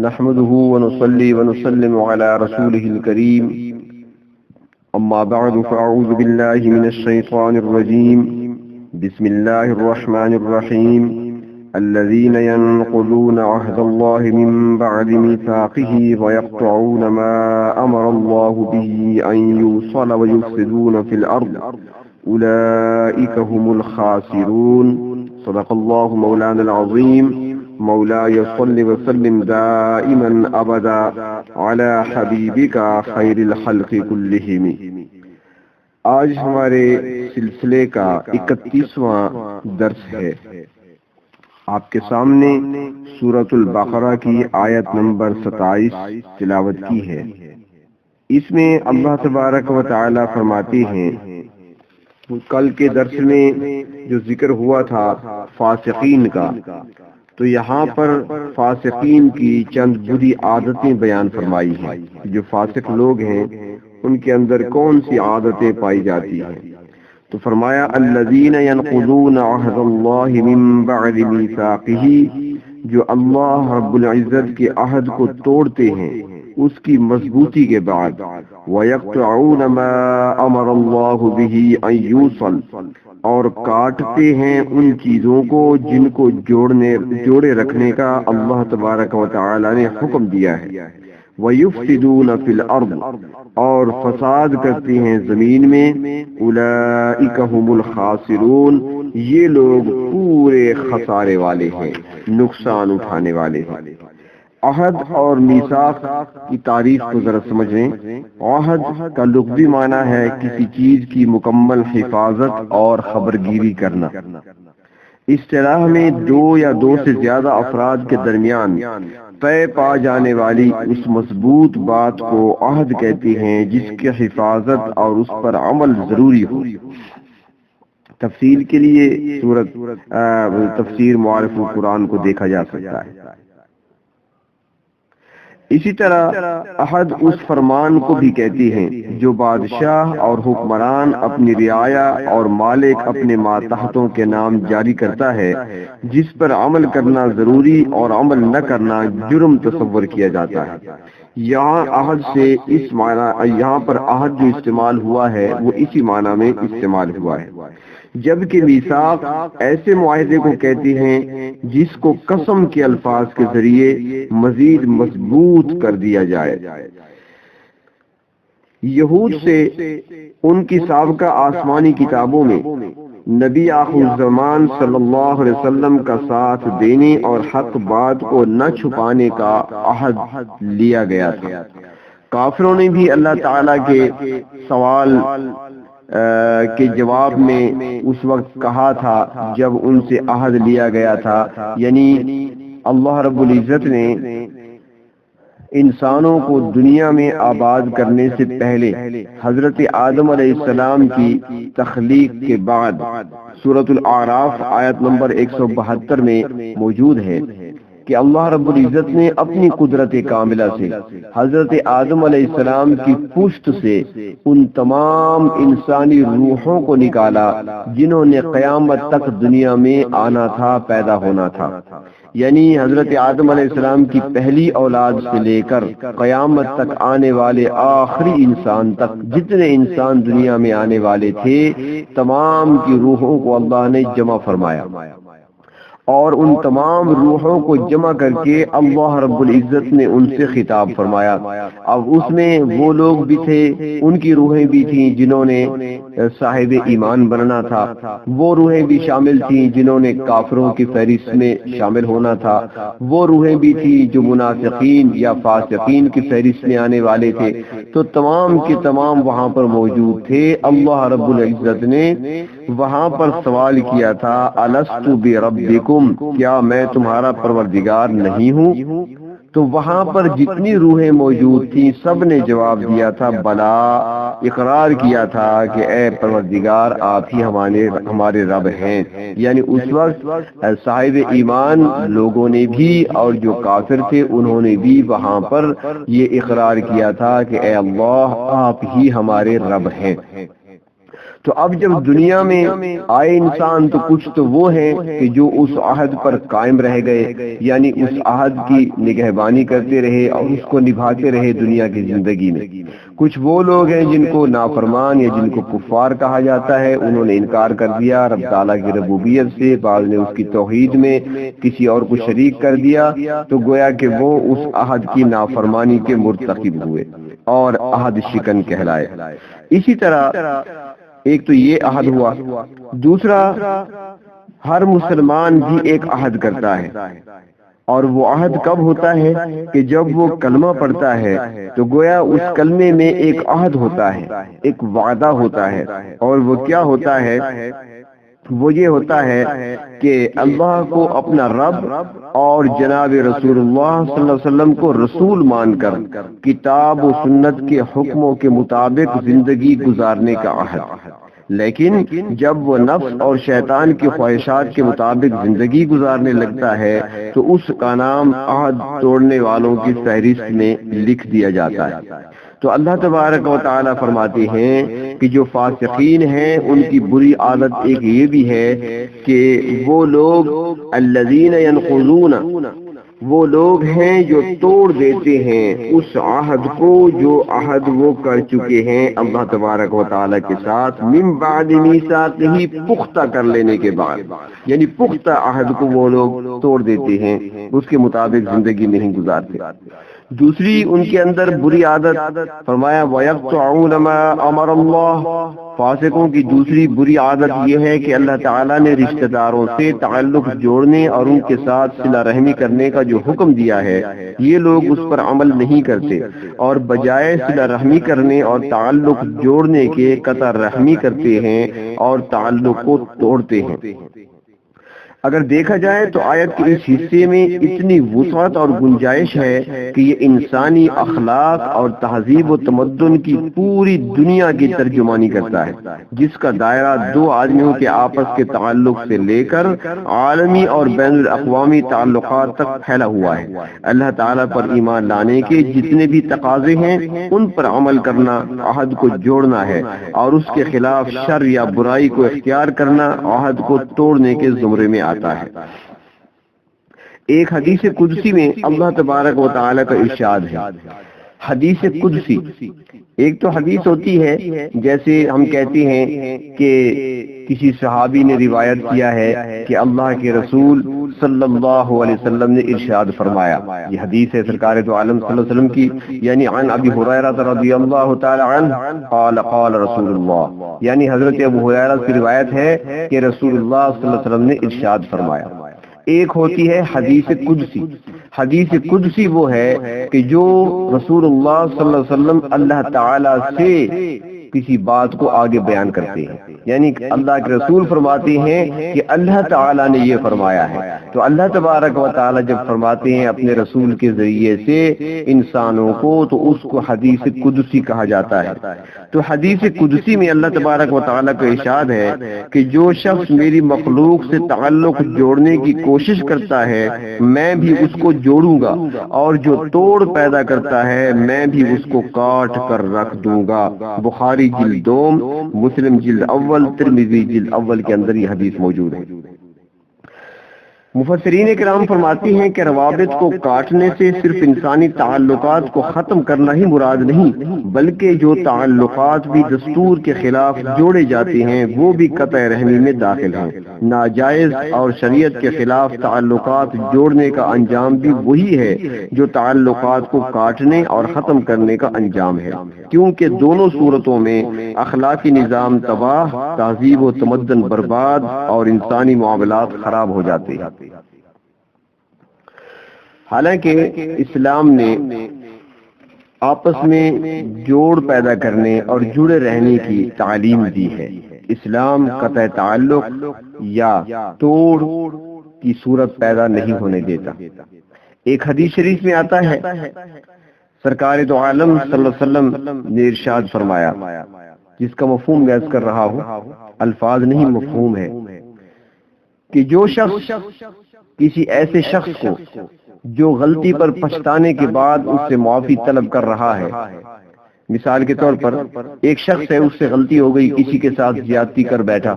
نحمده ونصلي ونسلم على رسوله الكريم أما بعد فأعوذ بالله من الشيطان الرجيم بسم الله الرحمن الرحيم الذين ينقضون عهد الله من بعد ميثاقه ويقطعون ما أمر الله به أن يوصل ويفسدون في الأرض أولئك هم الخاسرون صدق الله مولانا العظيم مولاي صل وسلم دائما ابدا على حبیبک خیر الخلق کلہم۔ آج ہمارے سلسلے کا 31واں درس ہے۔ آپ کے سامنے سورۃ البقرہ کی آیت نمبر 27 تلاوت کی ہے۔ اس میں اللہ تبارک و تعالی فرماتے ہیں، کل کے درس میں جو ذکر ہوا تھا فاسقین کا، تو یہاں پر فاسقین کی چند بری عادتیں بیان فرمائی ہیں۔ جو فاسق لوگ ہیں ان کے اندر کون سی عادتیں پائی جاتی ہیں؟ تو فرمایا الذین ینقضون عہد اللہ من بعد میثاقہ، جو اللہ رب العزت کے عہد کو توڑتے ہیں اس کی مضبوطی کے بعد، وَيَقْطَعُونَ مَا أَمَرَ اللَّهُ بِهِ أَن يُوصَلَ، اور کاٹتے ہیں ان چیزوں کو جن کو جوڑے رکھنے کا اللہ تبارک و تعالی نے حکم دیا ہے، وَيُفْسِدُونَ فِي الْأَرْضِ، اور فساد کرتے ہیں زمین میں، أُولَئِكَ هُمُ الْخَاسِرُونَ، یہ لوگ پورے خسارے والے ہیں، نقصان اٹھانے والے ہیں۔ عہد اور میثاق کی تعریف کو ذرا سمجھ لیں۔ عہد کا لغوی معنی ہے کسی چیز کی مکمل حفاظت اور خبرگیری کرنا۔ اصطلاح میں دو یا دو سے زیادہ افراد کے درمیان طے پا جانے والی اس مضبوط بات کو عہد کہتے ہیں جس کی حفاظت اور اس پر عمل ضروری ہو۔ تفصیل کے لیے تفسیر معارف القرآن کو دیکھا جا سکتا ہے۔ اسی طرح عہد اس فرمان کو بھی کہتی ہیں جو بادشاہ اور حکمران اپنی رعایا اور مالک اپنے ماتحتوں کے نام جاری کرتا ہے، جس پر عمل کرنا ضروری اور عمل نہ کرنا جرم تصور کیا جاتا ہے۔ یہاں عہد سے اس معنی، یہاں پر عہد جو استعمال ہوا ہے وہ اسی معنی میں استعمال ہوا ہے، جبکہ میثاق ایسے معاہدے کو کہتے ہیں جس کو قسم کے الفاظ کے ذریعے مزید مضبوط کر دیا جائے۔ یہود سے ان کی سابقہ آسمانی کتابوں میں نبی آخر الزمان صلی اللہ علیہ وسلم کا ساتھ دینے اور حق بات کو نہ چھپانے کا عہد لیا گیا تھا۔ کافروں نے بھی اللہ تعالی کے سوال کے جواب میں اس وقت کہا تھا جب ان سے عہد لیا گیا تھا، یعنی اللہ رب العزت نے انسانوں کو دنیا میں آباد کرنے سے پہلے حضرت آدم علیہ السلام کی تخلیق کے بعد، سورۃ الاعراف آیت نمبر 172 میں موجود ہے کہ اللہ رب العزت نے اپنی قدرت کاملہ سے حضرت آدم علیہ السلام کی پشت سے ان تمام انسانی روحوں کو نکالا جنہوں نے قیامت تک دنیا میں آنا تھا، پیدا ہونا تھا۔ یعنی حضرت آدم علیہ السلام کی پہلی اولاد سے لے کر قیامت تک آنے والے آخری انسان تک جتنے انسان دنیا میں آنے والے تھے، تمام کی روحوں کو اللہ نے جمع فرمایا، اور ان تمام روحوں کو جمع کر کے اللہ رب العزت نے ان سے خطاب فرمایا۔ اب اس میں وہ لوگ بھی تھے، ان کی روحیں بھی تھیں جنہوں نے صاحب ایمان بننا تھا، وہ روحیں بھی شامل تھیں جنہوں نے کافروں کی فہرست میں شامل ہونا تھا، وہ روحیں بھی تھیں جو منافقین یا فاسقین کی فہرست میں آنے والے تھے۔ تو تمام کے تمام وہاں پر موجود تھے۔ اللہ رب العزت نے وہاں پر سوال کیا تھا، الست بربکم، کیا میں تمہارا پروردگار نہیں ہوں؟ تو وہاں پر جتنی روحیں موجود تھیں سب نے جواب دیا تھا بلا، اقرار کیا تھا کہ اے پروردگار آپ ہی ہمارے رب ہیں۔ یعنی اس وقت صاحب ایمان لوگوں نے بھی اور جو کافر تھے انہوں نے بھی وہاں پر یہ اقرار کیا تھا کہ اے اللہ آپ ہی ہمارے رب ہیں۔ تو اب جب دنیا میں آئے انسان تو کچھ تو وہ ہیں کہ جو اس عہد پر قائم رہ گئے، یعنی اس عہد کی نگہبانی کرتے رہے اور اس کو نبھاتے رہے دنیا کی زندگی میں۔ کچھ وہ لوگ ہیں جن کو نافرمان یا جن کو کفار کہا جاتا ہے، انہوں نے انکار کر دیا رب تعالیٰ کی ربوبیت سے، بعض نے اس کی توحید میں کسی اور کو شریک کر دیا، تو گویا کہ وہ اس عہد کی نافرمانی کے مرتکب ہوئے اور عہد شکن کہلائے۔ اسی طرح ایک تو یہ عہد ہوا، دوسرا ہر مسلمان بھی ایک عہد کرتا ہے، اور وہ عہد کب ہوتا ہے کہ جب وہ کلمہ پڑھتا ہے تو گویا اس کلمے میں ایک عہد ہوتا ہے، ایک وعدہ ہوتا ہے، اور وہ کیا ہوتا ہے؟ وہ یہ ہوتا ہے کہ اللہ کو اپنا رب اور جناب رسول اللہ صلی اللہ علیہ وسلم کو رسول مان کر کتاب و سنت کے حکموں کے مطابق زندگی گزارنے کا عہد۔ لیکن جب وہ نفس اور شیطان کی خواہشات کے مطابق زندگی گزارنے لگتا ہے تو اس کا نام عہد توڑنے والوں کی فہرست میں لکھ دیا جاتا ہے۔ تو اللہ تبارک و تعالی فرماتے ہیں کہ جو فاسقین ہیں ان کی بری عادت ایک یہ بھی ہے کہ وہ لوگ الذین ینقضون، وہ لوگ ہیں جو توڑ دیتے ہیں اس عہد کو جو عہد وہ کر چکے ہیں اللہ تبارک و تعالی کے ساتھ، من بعد میثاقہ، پختہ کر لینے کے بعد، یعنی پختہ عہد کو وہ لوگ توڑ دیتے ہیں، اس کے مطابق زندگی نہیں گزارتے۔ دوسری ان کے اندر بری عادت فرمایا وَيَقْطَعُونَ مَا أَمَرَ اللَّهُ، فاسقوں کی دوسری بری عادت یہ ہے کہ اللہ تعالیٰ نے رشتہ داروں سے تعلق جوڑنے اور ان کے ساتھ صلہ رحمی کرنے کا جو حکم دیا ہے یہ لوگ اس پر عمل نہیں کرتے، اور بجائے صلہ رحمی کرنے اور تعلق جوڑنے کے قطع رحمی کرتے ہیں اور تعلق کو توڑتے ہیں۔ اگر دیکھا جائے تو آیت کے اس حصے میں اتنی وسعت اور گنجائش ہے کہ یہ انسانی اخلاق اور تہذیب و تمدن کی پوری دنیا کی ترجمانی کرتا ہے، جس کا دائرہ دو آدمیوں کے آپس کے تعلق سے لے کر عالمی اور بین الاقوامی تعلقات تک پھیلا ہوا ہے۔ اللہ تعالیٰ پر ایمان لانے کے جتنے بھی تقاضے ہیں ان پر عمل کرنا عہد کو جوڑنا ہے، اور اس کے خلاف شر یا برائی کو اختیار کرنا عہد کو توڑنے کے زمرے میں آتا ہے۔ ایک حدیث قدسی میں اللہ تبارک و تعالی کا ارشاد ہے، حدیث قدسی ایک تو حدیث ہوتی ہے جیسے ہم کہتے ہیں کہ کسی صحابی نے روایت کیا ہے کہ اللہ کے رسول صلی اللہ علیہ وسلم نے ارشاد فرمایا، یہ حدیث ہے سرکار دو عالم صلی اللہ علیہ وسلم کی، یعنی عن ابی ہریرہ رضی اللہ تعالی عنہ قال قال رسول اللہ، یعنی حضرت ابو ہریرہ کی روایت ہے کہ رسول اللہ صلی اللہ علیہ وسلم نے ارشاد فرمایا۔ ایک ہوتی ہے حدیث قدسی، حدیث قدسی وہ ہے کہ جو رسول اللہ صلی اللہ علیہ وسلم اللہ تعالی سے کسی بات کو آگے بیان کرتے ہیں، یعنی اللہ کے رسول فرماتے ہیں کہ اللہ تعالیٰ نے یہ فرمایا ہے، تو اللہ تبارک و تعالیٰ جب فرماتے ہیں اپنے رسول کے ذریعے سے انسانوں کو تو اس کو حدیث قدسی کہا جاتا ہے۔ تو حدیث قدسی میں اللہ تبارک و تعالیٰ کا ارشاد ہے کہ جو شخص میری مخلوق سے تعلق جوڑنے کی کوشش کرتا ہے میں بھی اس کو جوڑوں گا، اور جو توڑ پیدا کرتا ہے میں بھی اس کو کاٹ کر رکھ دوں گا۔ بخاری جلد دوم، مسلم جلد اول، ترمذی جلد اول کے اندر یہ حدیث موجود ہے۔ مفسرین کرام فرماتے ہیں کہ روابط کو کاٹنے سے صرف انسانی تعلقات کو ختم کرنا ہی مراد نہیں، بلکہ جو تعلقات بھی دستور کے خلاف جوڑے جاتے ہیں وہ بھی قطع رحمی میں داخل ہیں۔ ناجائز اور شریعت کے خلاف تعلقات جوڑنے کا انجام بھی وہی ہے جو تعلقات کو کاٹنے اور ختم کرنے کا انجام ہے، کیونکہ دونوں صورتوں میں اخلاقی نظام تباہ، تہذیب و تمدن برباد اور انسانی معاملات خراب ہو جاتے ہیں۔ حالانکہ اسلام نے آپس میں جوڑ پیدا کرنے اور جڑے رہنے کی تعلیم دی ہے۔ اسلام قطع تعلق یا توڑ کی صورت پیدا نہیں ہونے دیتا۔ ایک حدیث شریف میں آتا ہے سرکار دو عالم صلی اللہ علیہ وسلم نے ارشاد فرمایا، جس کا مفہوم میں عرض کر رہا ہوں، الفاظ نہیں مفہوم ہے، کہ جو شخص کسی ایسے شخص کو جو غلطی پر پچھتانے کے بعد اس سے معافی طلب کر رہا ہے مثال کے طور پر ایک شخص ہے، اس سے غلطی ہو گئی، کسی کے ساتھ زیادتی کر بیٹھا،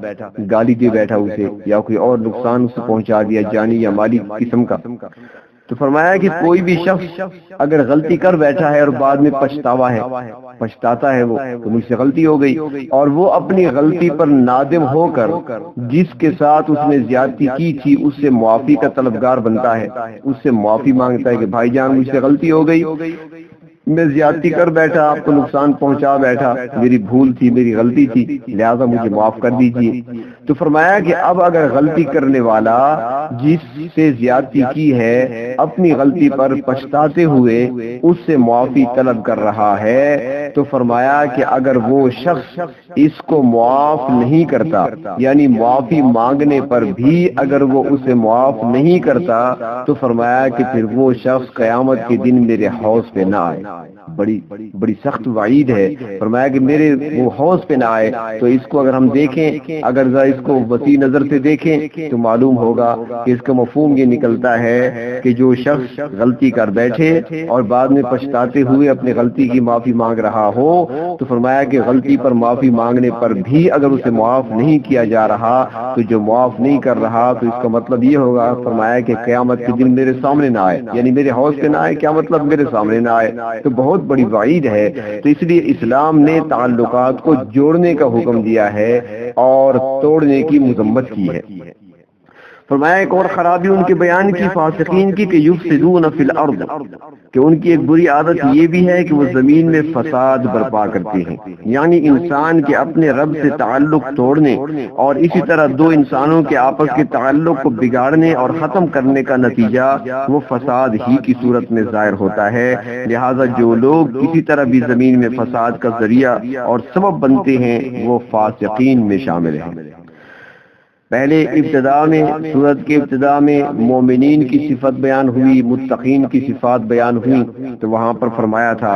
گالی دے بیٹھا اسے، یا کوئی اور نقصان اسے پہنچا دیا جانی یا مالی قسم کا، تو فرمایا کہ کوئی بھی شخص اگر غلطی کر بیٹھا ہے اور بعد میں پچھتاتا ہے وہ کہ مجھ سے غلطی ہو گئی، اور وہ اپنی غلطی پر نادم ہو کر جس کے ساتھ اس نے زیادتی کی تھی اس سے معافی کا طلبگار بنتا ہے، اس سے معافی مانگتا ہے کہ بھائی جان مجھ سے غلطی ہو گئی، میں زیادتی کر بیٹھا، آپ کو نقصان پہنچا بیٹھا، میری بھول تھی، میری غلطی تھی، لہذا مجھے معاف کر دیجیے۔ تو فرمایا کہ اب اگر غلطی کرنے والا جس سے زیادتی کی ہے اپنی غلطی پر پچھتاتے ہوئے اس سے معافی طلب کر رہا ہے، تو فرمایا کہ اگر وہ شخص اس کو معاف نہیں کرتا، یعنی معافی مانگنے پر بھی اگر وہ اسے معاف نہیں کرتا، تو فرمایا کہ پھر وہ شخص قیامت کے دن میرے حوض پہ نہ آئے۔ بڑی سخت وعید ہے، فرمایا کہ میرے وہ حوض پہ نہ آئے۔ تو اس کو اگر ہم دیکھیں، اگر ذرا اس کو وسیع نظر سے دیکھیں تو معلوم ہوگا کہ اس کا مفہوم یہ نکلتا ہے کہ جو شخص غلطی کر بیٹھے اور بعد میں پچھتاتے ہوئے اپنی غلطی کی معافی مانگ رہا ہو، تو فرمایا کہ غلطی پر معافی مانگنے پر بھی اگر اسے معاف نہیں کیا جا رہا، تو جو معاف نہیں کر رہا تو اس کا مطلب یہ ہوگا، فرمایا کہ قیامت کے دن میرے سامنے نہ آئے، یعنی میرے حوض پہ نہ آئے، کیا مطلب میرے سامنے نہ آئے، تو بہت بڑی وعید ہے۔ تو اس لیے اسلام نے تعلقات کو جوڑنے کا حکم دیا ہے اور توڑنے کی مذمت کی ہے۔ فرمایا ایک اور خرابی ان کے بیان کی فاسقین کی کہ یفسدون فی الارض، کہ ان کی ایک بری عادت یہ بھی ہے کہ وہ زمین میں فساد برپا کرتے ہیں، یعنی انسان کے اپنے رب سے تعلق توڑنے اور اسی طرح دو انسانوں کے آپس کے تعلق کو بگاڑنے اور ختم کرنے کا نتیجہ وہ فساد ہی کی صورت میں ظاہر ہوتا ہے۔ لہذا جو لوگ کسی طرح بھی زمین میں فساد کا ذریعہ اور سبب بنتے ہیں وہ فاسقین میں شامل ہیں۔ پہلے ابتدا میں، سورت کے ابتدا میں مومنین کی صفت بیان ہوئی، متقین کی صفات بیان ہوئی، تو وہاں پر فرمایا تھا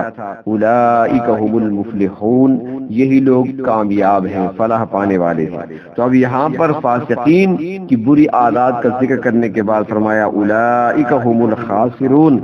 اولئک هم المفلحون، یہی لوگ کامیاب ہیں، فلاح پانے والے ہیں۔ تو اب یہاں پر فاسقین کی بری عادات کا ذکر کرنے کے بعد فرمایا اولئک هم الخاسرون،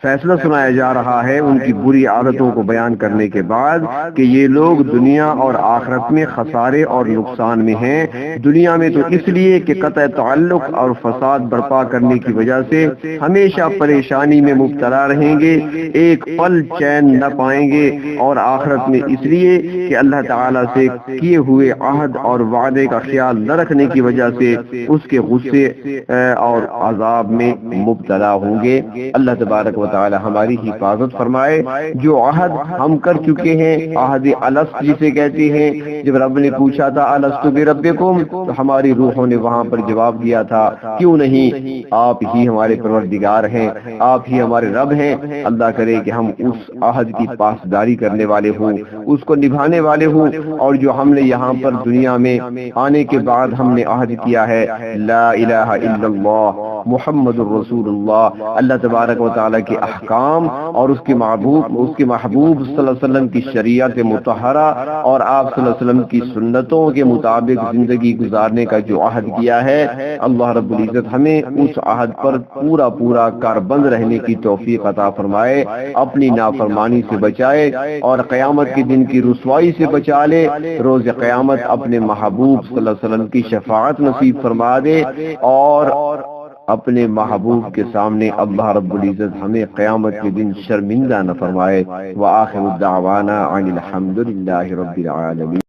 فیصلہ سنایا جا رہا ہے ان کی بری عادتوں کو بیان کرنے کے بعد کہ یہ لوگ دنیا اور آخرت میں خسارے اور نقصان میں ہیں۔ دنیا میں تو اس لیے کہ قطع تعلق اور فساد برپا کرنے کی وجہ سے ہمیشہ پریشانی میں مبتلا رہیں گے، ایک پل چین نہ پائیں گے، اور آخرت میں اس لیے کہ اللہ تعالیٰ سے کیے ہوئے عہد اور وعدے کا خیال نہ رکھنے کی وجہ سے اس کے غصے اور عذاب میں مبتلا ہوں گے۔ اللہ تبارک و تعالی ہماری حفاظت فرمائے۔ جو عہد ہم کر چکے ہیں، عہد الست جسے کہتے ہیں، جب رب نے پوچھا تھا الست بربکم، تو ہماری روحوں نے وہاں پر جواب دیا تھا کیوں نہیں، آپ ہی ہمارے پروردگار ہیں، آپ ہی ہمارے رب ہیں۔ اللہ کرے کہ ہم اس عہد کی پاسداری کرنے والے ہوں، اس کو نبھانے والے ہوں، اور جو ہم نے یہاں پر دنیا میں آنے کے بعد ہم نے عہد کیا ہے لا الہ الا اللہ محمد الرسول اللہ، اللہ تبارک و تعالی کے احکام اور اس کے محبوب صلی اللہ علیہ وسلم کی شریعت مطہرہ اور آپ صلی اللہ علیہ وسلم کی سنتوں کے مطابق زندگی گزارنے کا جو عہد کیا ہے، اللہ رب العزت ہمیں اس عہد پر پورا کاربند رہنے کی توفیق عطا فرمائے، اپنی نافرمانی سے بچائے اور قیامت کے دن کی رسوائی سے بچا لے، روز قیامت اپنے محبوب صلی اللہ علیہ وسلم کی شفاعت نصیب فرما دے، اور اپنے محبوب کے سامنے اللہ رب العزت ہمیں قیامت کے دن شرمندہ نہ فرمائے۔ وآخر الدعوانا عن الحمد للہ رب العالمین۔